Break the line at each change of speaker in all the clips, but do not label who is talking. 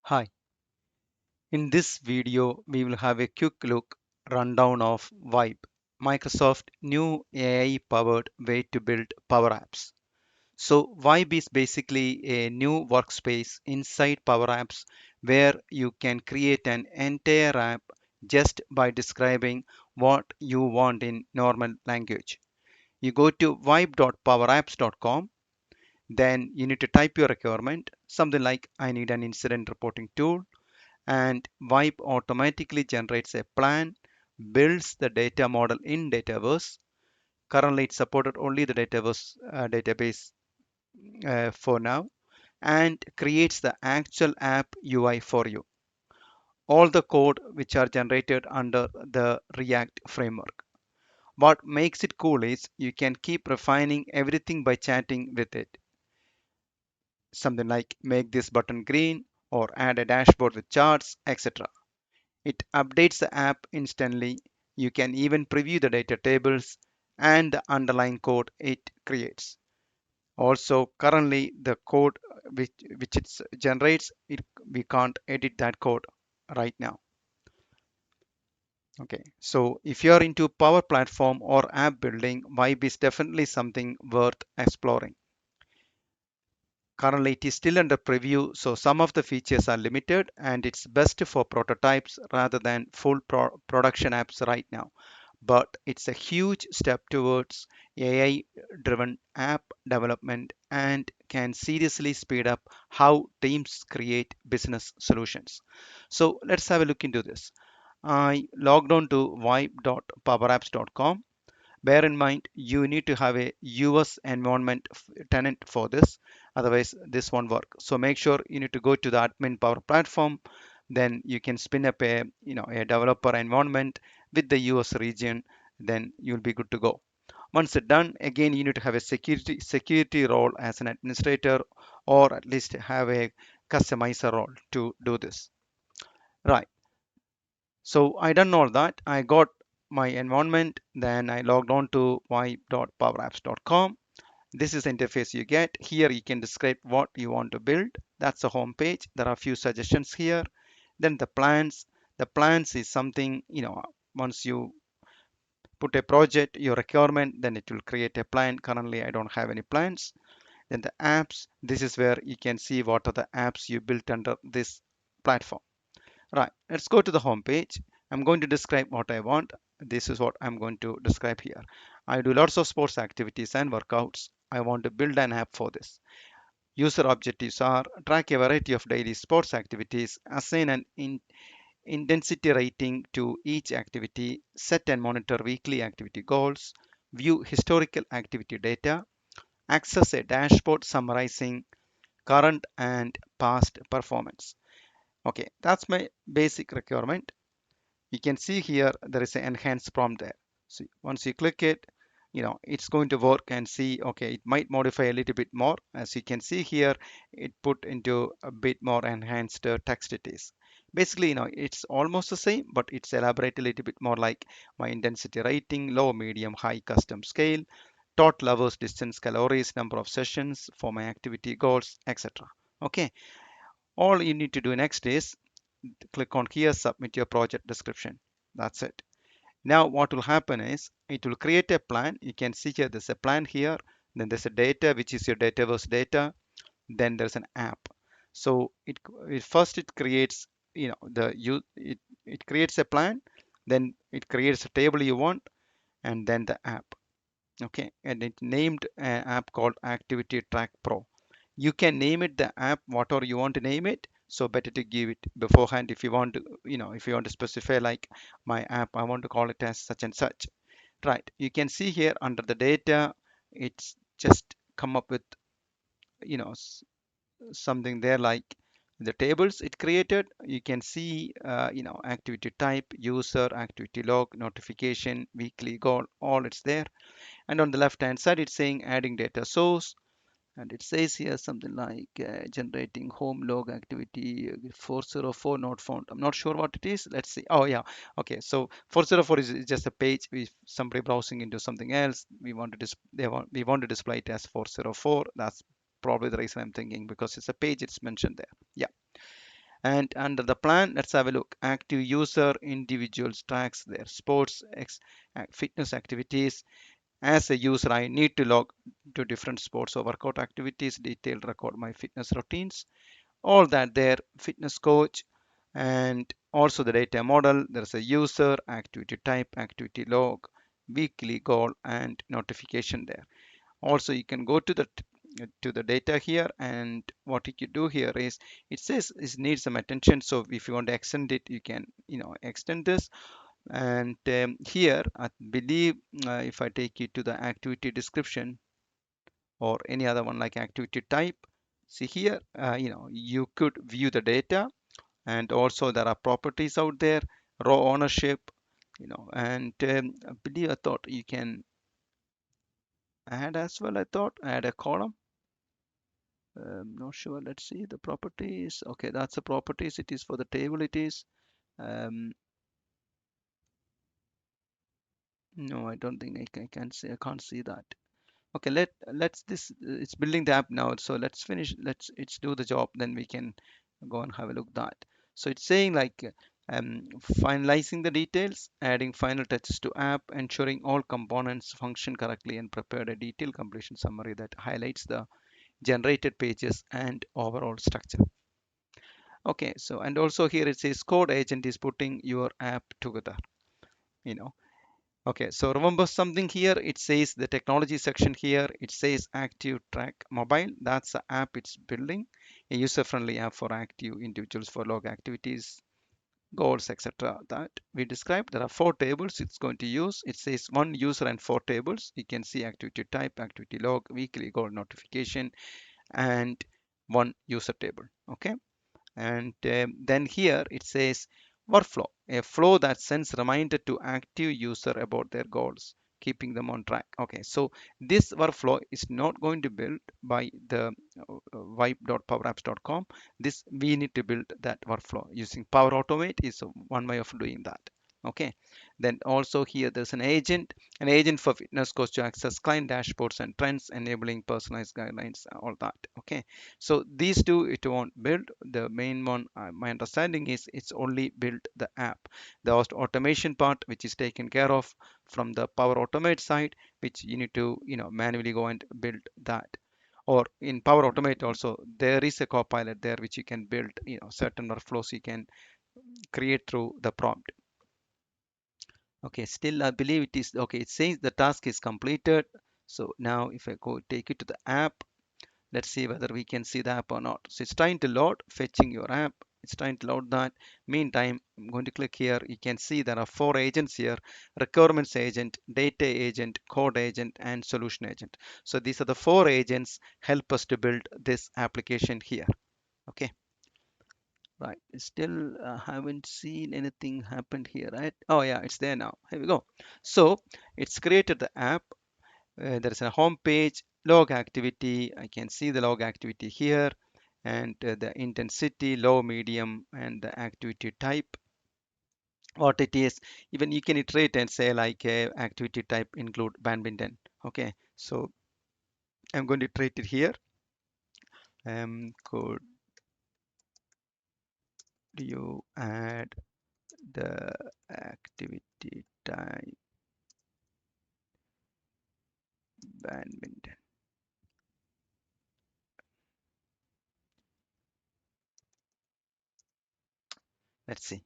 Hi, in this video we will have a quick look rundown of Vibe, Microsoft new AI-powered way to build Power Apps. So Vibe is basically a new workspace inside Power Apps where you can create an entire app just by describing what you want in normal language. You go to vibe.powerapps.com, then you need to type your requirement, something like I need an incident reporting tool, and Vibe automatically generates a plan, builds the data model in Dataverse. Currently, it's supported only the Dataverse database for now, and creates the actual app UI for you. All the code which are generated under the React framework. What makes it cool is you can keep refining everything by chatting with it. Something like make this button green or add a dashboard with charts, etc. It updates the app instantly. You can even preview the data tables and the underlying code it creates. Also, currently the code which it generates, we can't edit that code right now. Okay, so if you're into Power Platform or app building, Vibe is definitely something worth exploring. Currently, it is still under preview, so some of the features are limited and it's best for prototypes rather than full production apps right now. But it's a huge step towards AI driven app development and can seriously speed up how teams create business solutions. So let's have a look into this. I logged on to vibe.powerapps.com. Bear in mind, you need to have a US environment tenant for this, otherwise this won't work. So make sure you need to go to the admin Power Platform, then you can spin up a developer environment with the US region, then you'll be good to go. Once it's done, again you need to have a security role as an administrator, or at least have a customizer role to do this. Right. So I done all that. I got my environment, then I logged on to my.powerapps.com. This is the interface you get. Here you can describe what you want to build. That's the home page. There are a few suggestions here. Then the plans. The plans is something, once you put a project, your requirement, then it will create a plan. Currently, I don't have any plans. Then the apps. This is where you can see what are the apps you built under this platform. Right, let's go to the home page. I'm going to describe what I want. This is what I'm going to describe here. I do lots of sports activities and workouts. I want to build an app for this. User objectives are track a variety of daily sports activities, assign an intensity rating to each activity, set and monitor weekly activity goals, view historical activity data, access a dashboard summarizing current and past performance. Okay, that's my basic requirement. You can see here there is an enhanced prompt there. So once you click it, it's going to work and see, okay, it might modify a little bit more. As you can see here, it put into a bit more enhanced text it is. Basically, it's almost the same, but it's elaborate a little bit more, like my intensity rating, low, medium, high, custom scale, total hours, distance, calories, number of sessions for my activity goals, etc. Okay, all you need to do next is click on here, submit your project description. That's it. Now what will happen is it will create a plan. You can see here there's a plan here, then there's a data which is your Dataverse data, then there's an app. So it first it creates, it creates a plan, then it creates a table you want, and then the app. Okay, and it named an app called Activity Track Pro. You can name it the app whatever you want to name it, so better to give it beforehand. If you want to, if you want to specify, like my app, I want to call it as such and such. Right, you can see here under the data, it's just come up with, you know something there, like the tables it created. You can see, activity type, user, activity log, notification, weekly goal, all it's there. And on the left hand side it's saying adding data source, and it says here something like generating home log activity 404 not found. I'm not sure what it is. Let's see. Oh yeah, okay. So 404 is just a page. We somebody browsing into something else. We want to display it as 404. That's probably the reason I'm thinking, because it's a page it's mentioned there. Yeah. And under the plan, let's have a look. Active user individuals tracks their fitness activities. As a user, I need to log to different sports or workout activities, detailed record my fitness routines, all that there, fitness coach, and also the data model. There's a user, activity type, activity log, weekly goal, and notification there. Also, you can go to the data here, and what you can do here is it says it needs some attention. So if you want to extend it, you can extend this. And here I believe if I take you to the activity description or any other one like activity type, see here, you could view the data, and also there are properties out there, raw ownership, and I believe I thought you can add as well. I thought add a column. Not sure. Let's see the properties. Okay, that's the properties. It is for the table. It is. Um, no, I don't think I can see. I can't see that. Okay, let's this. It's building the app now. So let's finish. It's do the job. Then we can go and have a look that. So it's saying like finalizing the details, adding final touches to app, ensuring all components function correctly, and prepared a detailed completion summary that highlights the generated pages and overall structure. Okay, so and also here it says code agent is putting your app together, you know. Okay, so remember something here, it says the technology section here, it says active track mobile. That's the app it's building, a user-friendly app for active individuals for log activities, goals, etc. That we described. There are four tables it's going to use. It says one user and four tables. You can see activity type, activity log, weekly goal notification, and one user table. Okay. And then here it says workflow, a flow that sends reminder to active user about their goals, keeping them on track. Okay, so this workflow is not going to build by the vibe.powerapps.com. This we need to build that workflow using Power Automate is one way of doing that. Okay, then also here there's an agent for fitness coach to access client dashboards and trends, enabling personalized guidelines, all that. Okay, so these two it won't build. The main one, my understanding is it's only built the app. The automation part, which is taken care of from the Power Automate side, which you need to manually go and build that. Or in Power Automate also there is a copilot there which you can build certain workflows you can create through the prompt. Okay, still I believe it is okay. It says the task is completed. So now if I go take it to the app, let's see whether we can see the app or not. So it's trying to load, fetching your app. It's trying to load that. Meantime, I'm going to click here. You can see there are four agents here: requirements agent, data agent, code agent, and solution agent. So these are the four agents help us to build this application here. Okay, right. Still haven't seen anything happened here, right? Oh yeah, it's there now. Here we go. So it's created the app. There is a home page, log activity. I can see the log activity here, and the intensity, low, medium, and the activity type, what it is. Even you can iterate and say like activity type include badminton. Okay, so I'm going to iterate it here. Could you add the activity type badminton? Let's see.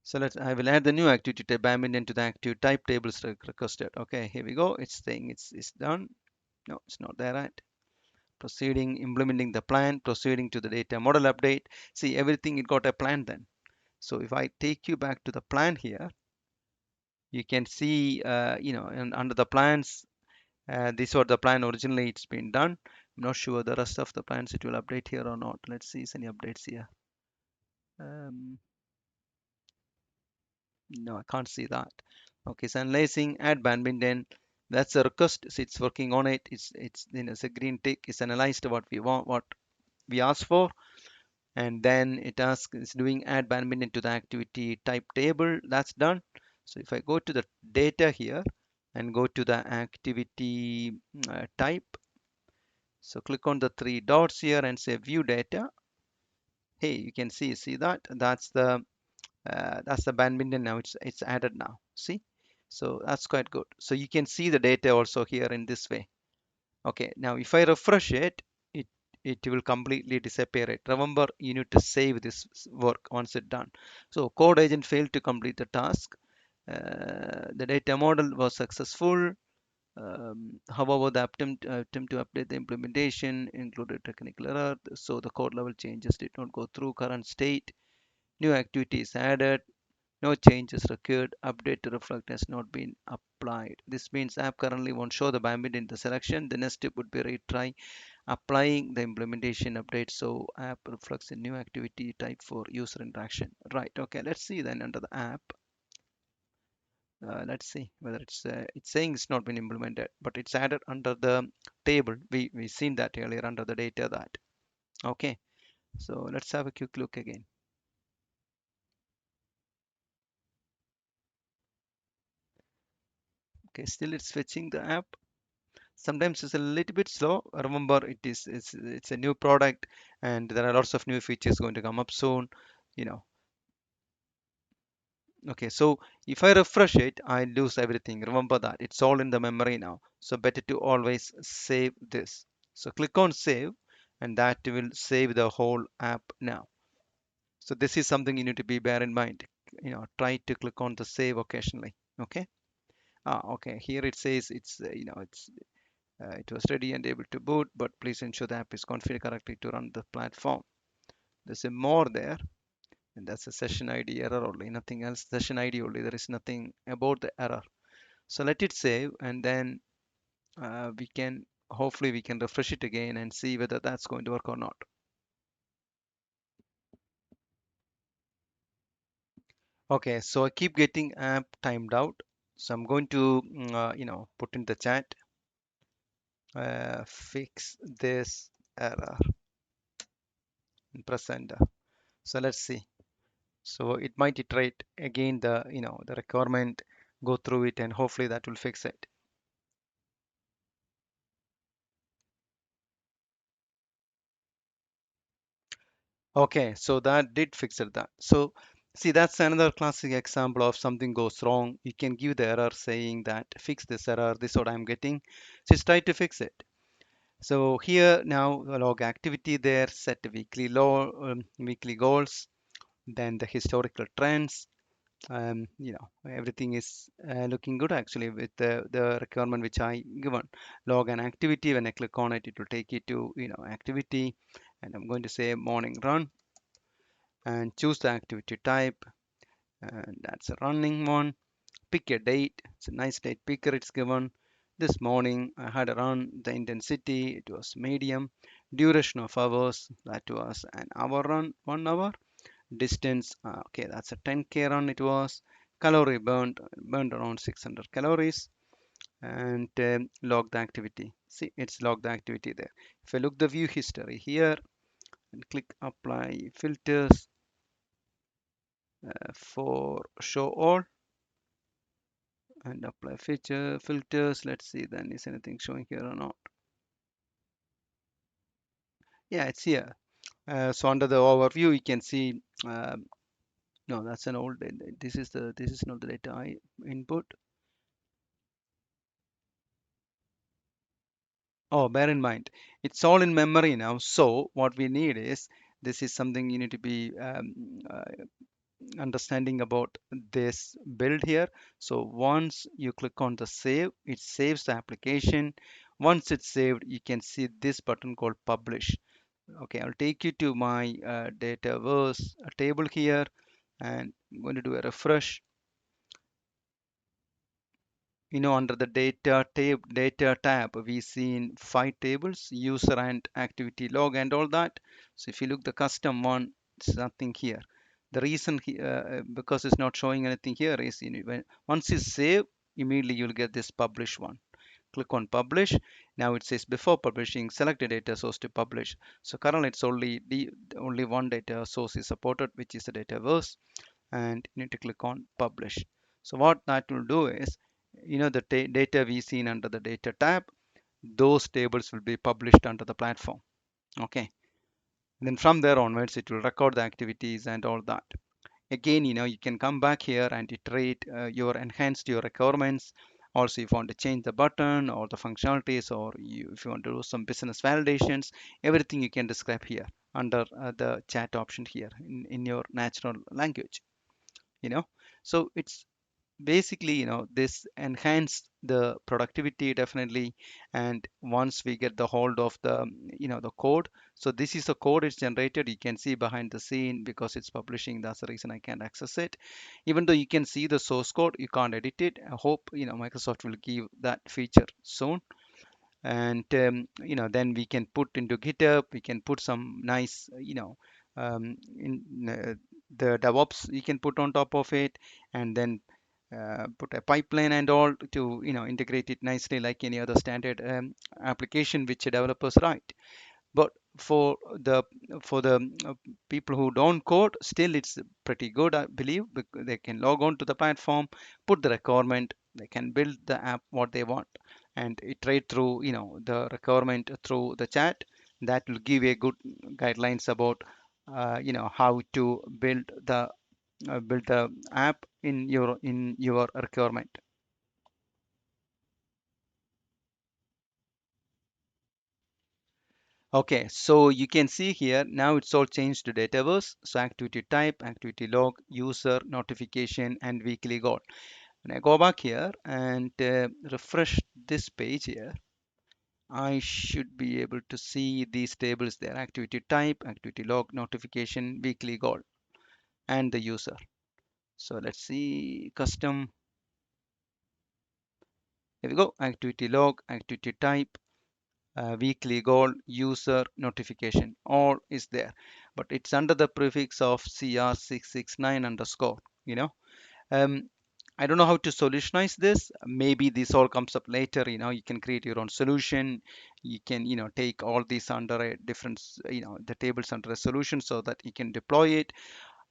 So I will add the new activity type badminton to the active type tables requested. Okay, here we go. It's saying it's done. No, it's not there, right? Proceeding, implementing the plan, proceeding to the data model update. See, everything it got a plan then. So if I take you back to the plan here, you can see, and under the plans, this was the plan originally it's been done. I'm not sure the rest of the plans it will update here or not. Let's see if any updates here. Um, no, I can't see that. Okay, so analyzing, add badminton. That's a request. So it's working on it. It's a green tick. It's analyzed what we want, what we asked for, and then it asks it's doing add badminton to the activity type table. That's done. So if I go to the data here and go to the activity type, so click on the three dots here and say view data. Hey, you can see that that's the badminton now. It's added now. See, so that's quite good. So you can see the data also here in this way. Okay, now if I refresh it, it it will completely disappear it. Remember, you need to save this work once it's done. So code agent failed to complete the task. The data model was successful. However, the attempt to update the implementation included technical error, so the code level changes did not go through current state. New activities added, no changes required. Update to reflect has not been applied. This means app currently won't show the bambit in the selection. The next step would be retry applying the implementation update so app reflects a new activity type for user interaction. Right. Okay. Let's see then under the app. Let's see whether it's saying it's not been implemented, but it's added under the table. We seen that earlier under the data that. Okay. So let's have a quick look again. Okay. Still it's fetching the app. Sometimes it's a little bit slow. Remember, it's a new product, and there are lots of new features going to come up soon. You know. Okay, so if I refresh it, I lose everything. Remember that it's all in the memory now. So better to always save this. So click on save, and that will save the whole app now. So this is something you need to be bear in mind. Try to click on the save occasionally. Okay. Okay. Here it says it was ready and able to boot, but please ensure the app is configured correctly to run the platform. There's a more there, and that's a session ID error only, nothing else. Session ID only. There is nothing about the error. So let it save, and then we can hopefully we can refresh it again and see whether that's going to work or not. Okay, so I keep getting app timed out. So I'm going to put in the chat, fix this error and press enter. So let's see. So it might iterate again the requirement, go through it, and hopefully that will fix it. Okay, so that did fix it that. So see, that's another classic example of something goes wrong. You can give the error saying that fix this error, this is what I'm getting. Just try to fix it. So here now log activity there, set weekly goals, then the historical trends. Everything is looking good actually with the requirement which I given. Log an activity. When I click on it, it will take you to activity, and I'm going to say morning run and choose the activity type, and that's a running one. Pick a date. It's a nice date picker. It's given. This morning I had a run. The intensity it was medium. Duration of hours that was an hour run, 1 hour. Distance okay, that's a 10K run it was. Calorie burned around 600 calories, and log the activity. See, it's logged the activity there. If I look the view history here and click apply filters for show all and apply feature filters, let's see then is anything showing here or not. Yeah, it's here. So under the overview you can see no, that's an old data. This is not the data I input. Oh, bear in mind, it's all in memory now. So what we need is, this is something you need to be understanding about this build here. So once you click on the save, it saves the application. Once it's saved, you can see this button called publish. Okay, I'll take you to my Dataverse table here, and I'm going to do a refresh. Under the data tab we seen 5 tables, user and activity log and all that. So if you look the custom one, it's nothing here. The reason because it's not showing anything here is once you save, immediately you'll get this publish one. Click on publish. Now it says before publishing select a data source to publish. So currently it's only one data source is supported, which is the Dataverse, and you need to click on publish. So what that will do is, the data we seen under the data tab, those tables will be published under the platform. Okay. And then from there onwards, it will record the activities and all that. Again, you can come back here and iterate your enhanced your requirements. Also, if you want to change the button or the functionalities, or if you want to do some business validations, everything you can describe here under the chat option here in your natural language. you know so it's basically, this enhance the productivity definitely. And once we get the hold of the code, so this is the code it's generated. You can see behind the scene because it's publishing. That's the reason I can't access it. Even though you can see the source code, you can't edit it. I hope Microsoft will give that feature soon. And then we can put into GitHub. We can put some nice, in the DevOps you can put on top of it. And then put a pipeline and all to integrate it nicely like any other standard application which developers write. But for the people who don't code, still it's pretty good, I believe, because they can log on to the platform, put the requirement, they can build the app what they want, and iterate through the requirement through the chat. That will give a good guidelines about how to build the app in your requirement. Okay, so you can see here now it's all changed to Dataverse. So activity type, activity log, user, notification, and weekly goal. When I go back here and refresh this page here, I should be able to see these tables there: activity type, activity log, notification, weekly goal, and the user. So let's see custom. Here we go: activity log, activity type, weekly goal, user, notification, all is there. But it's under the prefix of CR669 underscore, Um, I don't know how to solutionize this. Maybe this all comes up later. You can create your own solution. You can, take all these under a different, the tables under a solution so that you can deploy it.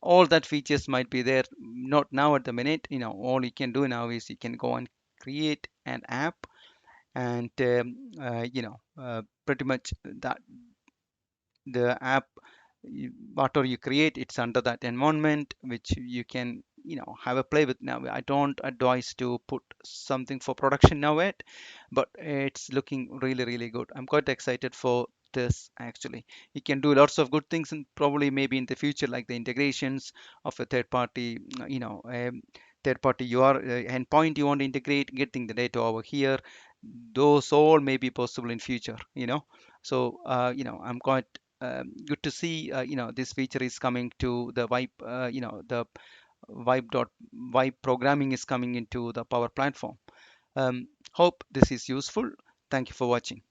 All that features might be there. Not now at the minute. All you can do now is you can go and create an app. And pretty much that the app, whatever you create, it's under that environment which you can have a play with. Now I don't advise to put something for production now yet, but it's looking really really good. I'm quite excited for this actually. You can do lots of good things, and probably maybe in the future, like the integrations of a third party, third party UR endpoint you want to integrate, getting the data over here. Those all may be possible in future. So I'm quite good to see this feature is coming to the Vibe. The Vibe programming is coming into the Power Platform. Hope this is useful. Thank you for watching.